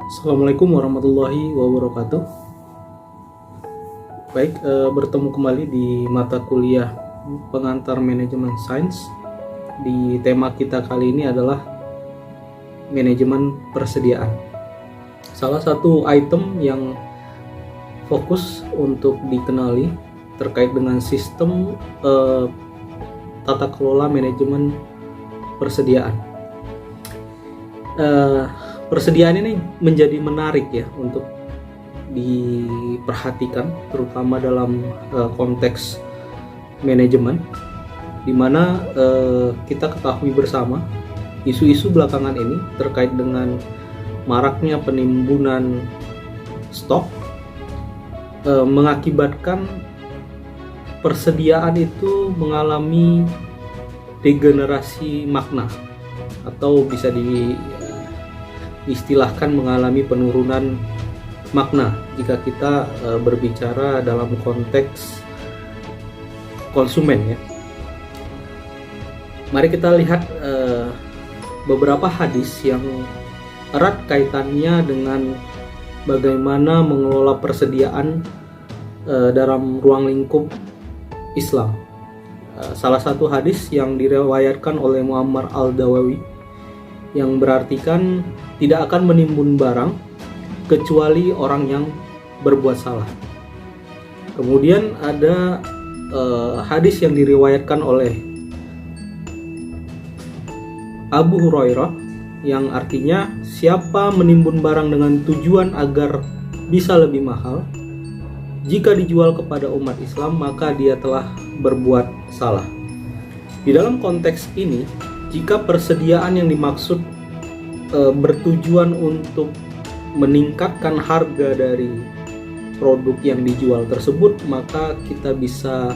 Assalamualaikum warahmatullahi wabarakatuh. Baik, bertemu kembali di mata kuliah pengantar manajemen sains. Di tema kita kali ini adalah manajemen persediaan. Salah satu item yang fokus untuk dikenali terkait dengan sistem tata kelola manajemen persediaan. Persediaan ini menjadi menarik ya untuk diperhatikan, terutama dalam konteks manajemen, di mana kita ketahui bersama isu-isu belakangan ini terkait dengan maraknya penimbunan stok mengakibatkan persediaan itu mengalami degenerasi makna, atau bisa diistilahkan mengalami penurunan makna jika kita berbicara dalam konteks konsumen ya. Mari kita lihat beberapa hadis yang erat kaitannya dengan bagaimana mengelola persediaan dalam ruang lingkup Islam. Salah satu hadis yang diriwayatkan oleh Muammar al-Dawawi yang berartikan tidak akan menimbun barang kecuali orang yang berbuat salah. Kemudian ada hadis yang diriwayatkan oleh Abu Hurairah yang artinya siapa menimbun barang dengan tujuan agar bisa lebih mahal, jika dijual kepada umat Islam maka dia telah berbuat salah. Di dalam konteks ini, jika persediaan yang dimaksud bertujuan untuk meningkatkan harga dari produk yang dijual tersebut, maka kita bisa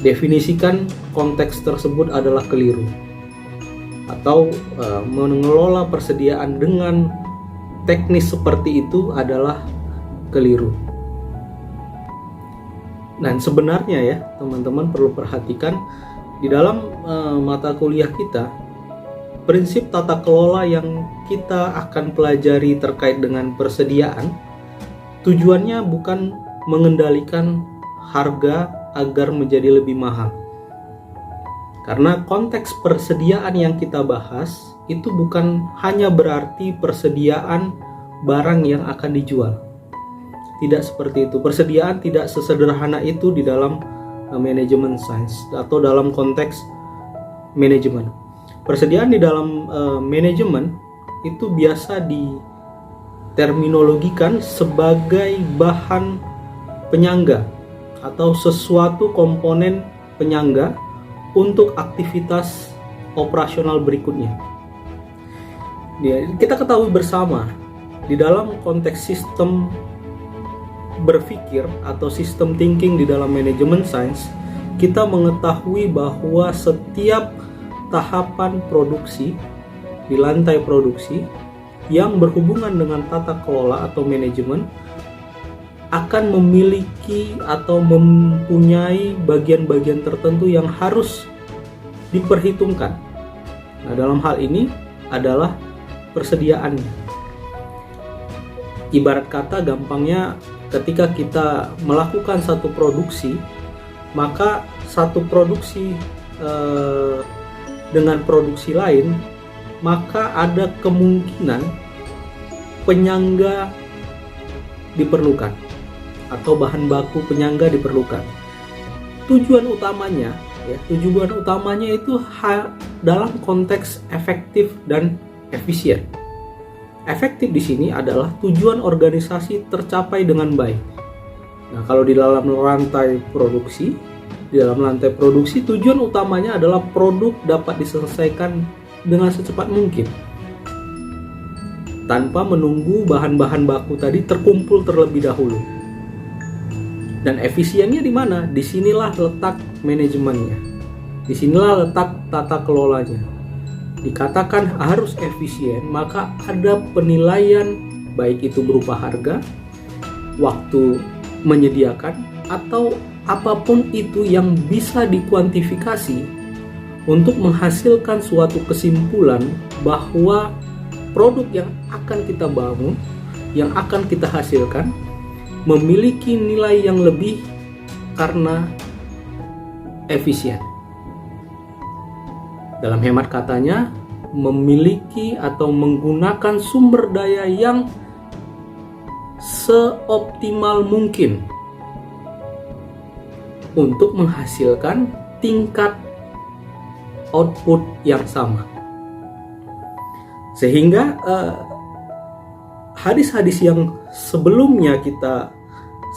definisikan konteks tersebut adalah keliru, atau mengelola persediaan dengan teknis seperti itu adalah keliru. Dan sebenarnya ya teman-teman perlu perhatikan di dalam mata kuliah kita, prinsip tata kelola yang kita akan pelajari terkait dengan persediaan, tujuannya bukan mengendalikan harga agar menjadi lebih mahal. Karena konteks persediaan yang kita bahas itu bukan hanya berarti persediaan barang yang akan dijual. Tidak seperti itu. Persediaan tidak sesederhana itu di dalam manajemen sains atau dalam konteks manajemen. Persediaan di dalam manajemen itu biasa diterminologikan sebagai bahan penyangga atau sesuatu komponen penyangga untuk aktivitas operasional berikutnya. Kita ketahui bersama di dalam konteks sistem berpikir atau sistem thinking di dalam manajemen sains, kita mengetahui bahwa setiap tahapan produksi di lantai produksi yang berhubungan dengan tata kelola atau manajemen akan memiliki atau mempunyai bagian-bagian tertentu yang harus diperhitungkan. Nah, dalam hal ini adalah persediaannya. Ibarat kata gampangnya, ketika kita melakukan satu produksi, maka satu produksi dengan produksi lain, maka ada kemungkinan penyangga diperlukan atau bahan baku penyangga diperlukan. Tujuan utamanya itu dalam konteks efektif dan efisien. Efektif di sini adalah tujuan organisasi tercapai dengan baik. Nah, kalau di dalam lantai produksi, tujuan utamanya adalah produk dapat diselesaikan dengan secepat mungkin, tanpa menunggu bahan-bahan baku tadi terkumpul terlebih dahulu. Dan efisiennya di mana? Disinilah letak manajemennya. Disinilah letak tata kelolanya. Dikatakan harus efisien, maka ada penilaian, baik itu berupa harga, waktu menyediakan, atau apapun itu yang bisa dikuantifikasi untuk menghasilkan suatu kesimpulan bahwa produk yang akan kita bangun, yang akan kita hasilkan, memiliki nilai yang lebih karena efisien. Dalam hemat katanya, memiliki atau menggunakan sumber daya yang seoptimal mungkin untuk menghasilkan tingkat output yang sama. Sehingga hadis-hadis yang sebelumnya kita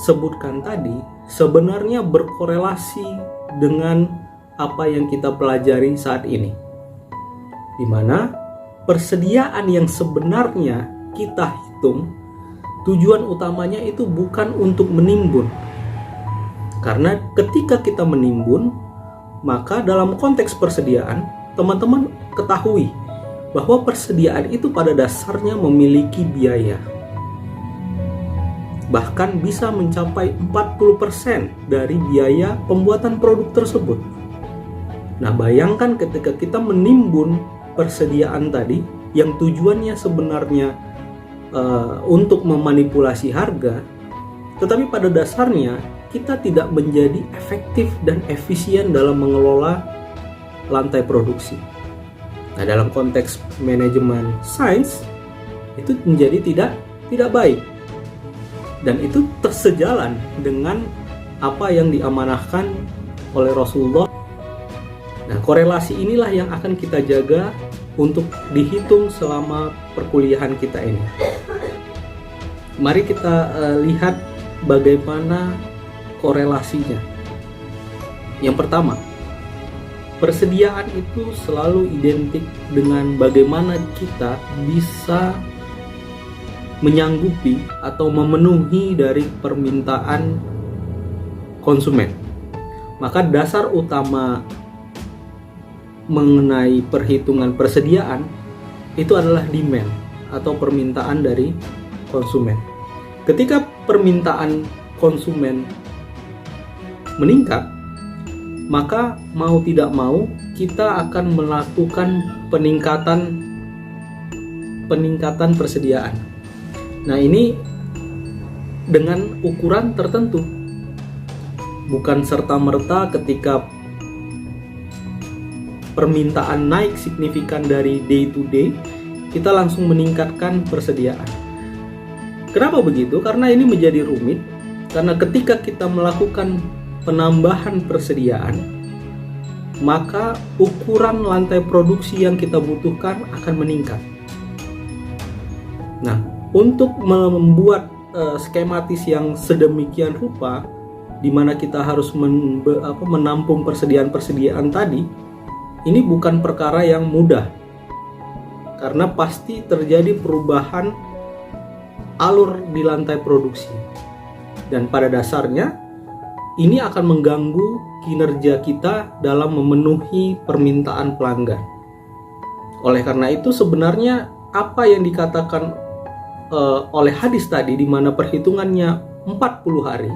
sebutkan tadi sebenarnya berkorelasi dengan apa yang kita pelajari saat ini, di mana persediaan yang sebenarnya kita hitung tujuan utamanya itu bukan untuk menimbun. Karena ketika kita menimbun, maka dalam konteks persediaan, teman-teman ketahui bahwa persediaan itu pada dasarnya memiliki biaya. Bahkan bisa mencapai 40% dari biaya pembuatan produk tersebut. Nah, bayangkan ketika kita menimbun persediaan tadi yang tujuannya sebenarnya untuk memanipulasi harga, tetapi pada dasarnya kita tidak menjadi efektif dan efisien dalam mengelola lantai produksi. Nah, dalam konteks manajemen sains itu menjadi tidak baik, dan itu tersejalan dengan apa yang diamanahkan oleh Rasulullah. Nah, korelasi inilah yang akan kita jaga untuk dihitung selama perkuliahan kita ini. Mari kita lihat bagaimana korelasinya. Yang pertama, persediaan itu selalu identik dengan bagaimana kita bisa menyanggupi atau memenuhi dari permintaan konsumen. Maka dasar utama mengenai perhitungan persediaan itu adalah demand atau permintaan dari konsumen. Ketika permintaan konsumen meningkat, maka mau tidak mau kita akan melakukan peningkatan persediaan. Nah, ini dengan ukuran tertentu. Bukan serta-merta ketika permintaan naik signifikan dari day to day, kita langsung meningkatkan persediaan. Kenapa begitu? Karena ini menjadi rumit. Karena ketika kita melakukan penambahan persediaan, maka ukuran lantai produksi yang kita butuhkan akan meningkat. Nah, untuk membuat skematis yang sedemikian rupa, di mana kita harus menampung persediaan tadi, ini bukan perkara yang mudah, karena pasti terjadi perubahan alur di lantai produksi, dan pada dasarnya ini akan mengganggu kinerja kita dalam memenuhi permintaan pelanggan. Oleh karena itu sebenarnya apa yang dikatakan oleh hadis tadi, di mana perhitungannya 40 hari,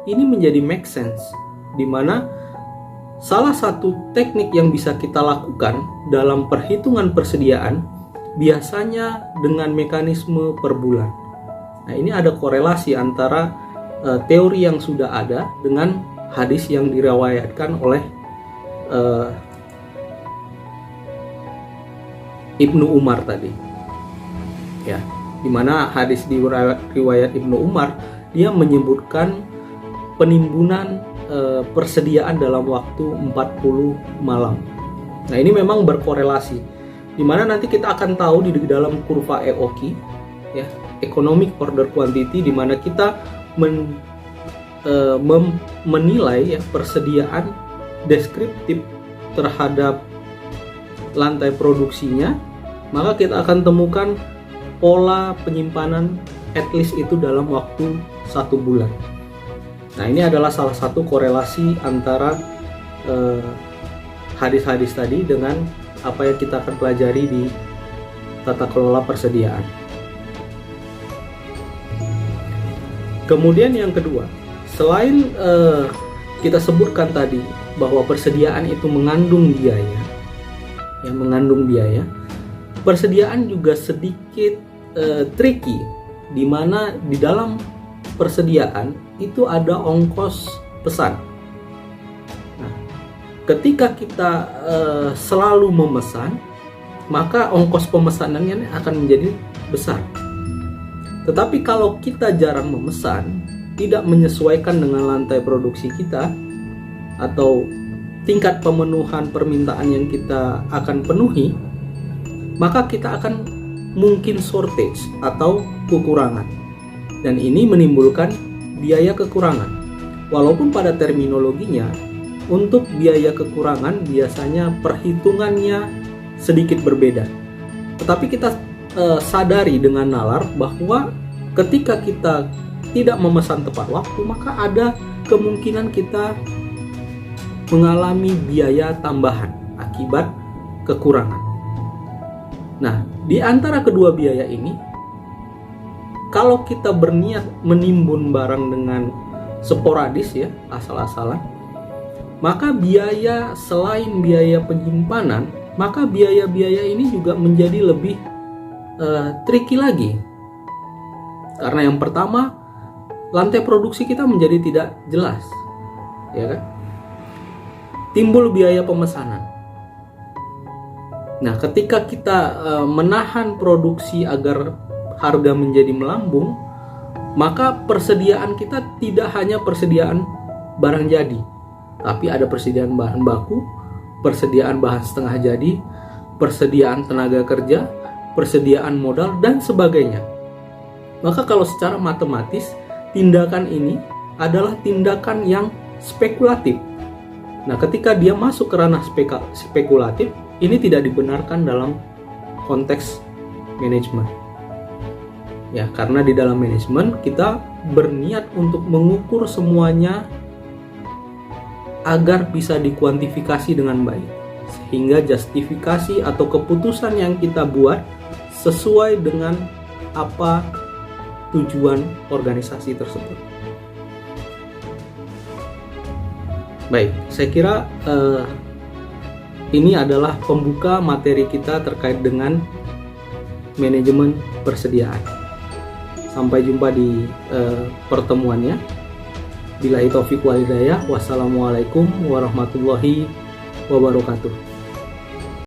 ini menjadi make sense, di mana salah satu teknik yang bisa kita lakukan dalam perhitungan persediaan biasanya dengan mekanisme per bulan. Nah, ini ada korelasi antara teori yang sudah ada dengan hadis yang diriwayatkan oleh Ibnu Umar tadi. Ya, di mana hadis di riwayat Ibnu Umar, dia menyebutkan penimbunan persediaan dalam waktu 40 malam. Nah, ini memang berkorelasi, di mana nanti kita akan tahu di dalam kurva EOQ, ya, Economic Order Quantity, di mana kita menilai ya, persediaan deskriptif terhadap lantai produksinya, maka kita akan temukan pola penyimpanan at least itu dalam waktu 1 bulan. Nah, ini adalah salah satu korelasi antara hadis-hadis tadi dengan apa yang kita akan pelajari di tata kelola persediaan. Kemudian yang kedua, selain kita sebutkan tadi bahwa persediaan itu mengandung biaya, persediaan juga sedikit tricky, di mana di dalam persediaan itu ada ongkos pesan. Nah, ketika kita selalu memesan, maka ongkos pemesanannya akan menjadi besar. Tetapi kalau kita jarang memesan, tidak menyesuaikan dengan lantai produksi kita atau tingkat pemenuhan permintaan yang kita akan penuhi, maka kita akan mungkin shortage atau kekurangan. Dan ini menimbulkan biaya kekurangan. Walaupun pada terminologinya, untuk biaya kekurangan biasanya perhitungannya sedikit berbeda. Tetapi kita sadari dengan nalar bahwa ketika kita tidak memesan tepat waktu, maka ada kemungkinan kita mengalami biaya tambahan akibat kekurangan. Nah, di antara kedua biaya ini, kalau kita berniat menimbun barang dengan sporadis ya, asal-asalan, maka biaya selain biaya penyimpanan, maka biaya-biaya ini juga menjadi lebih tricky lagi. Karena yang pertama, lantai produksi kita menjadi tidak jelas, ya kan? Timbul biaya pemesanan. Nah, ketika kita menahan produksi agar harga menjadi melambung, maka persediaan kita tidak hanya persediaan barang jadi, tapi ada persediaan bahan baku, persediaan bahan setengah jadi, persediaan tenaga kerja, persediaan modal, dan sebagainya. Maka kalau secara matematis, tindakan ini adalah tindakan yang spekulatif. Nah, ketika dia masuk ke ranah spekulatif, ini tidak dibenarkan dalam konteks manajemen. Ya, karena di dalam manajemen kita berniat untuk mengukur semuanya agar bisa dikuantifikasi dengan baik, sehingga justifikasi atau keputusan yang kita buat sesuai dengan apa tujuan organisasi tersebut. Baik, saya kira ini adalah pembuka materi kita terkait dengan manajemen persediaan. Sampai jumpa di pertemuannya. Billahi taufiq wal hidayah. Wassalamualaikum warahmatullahi wabarakatuh.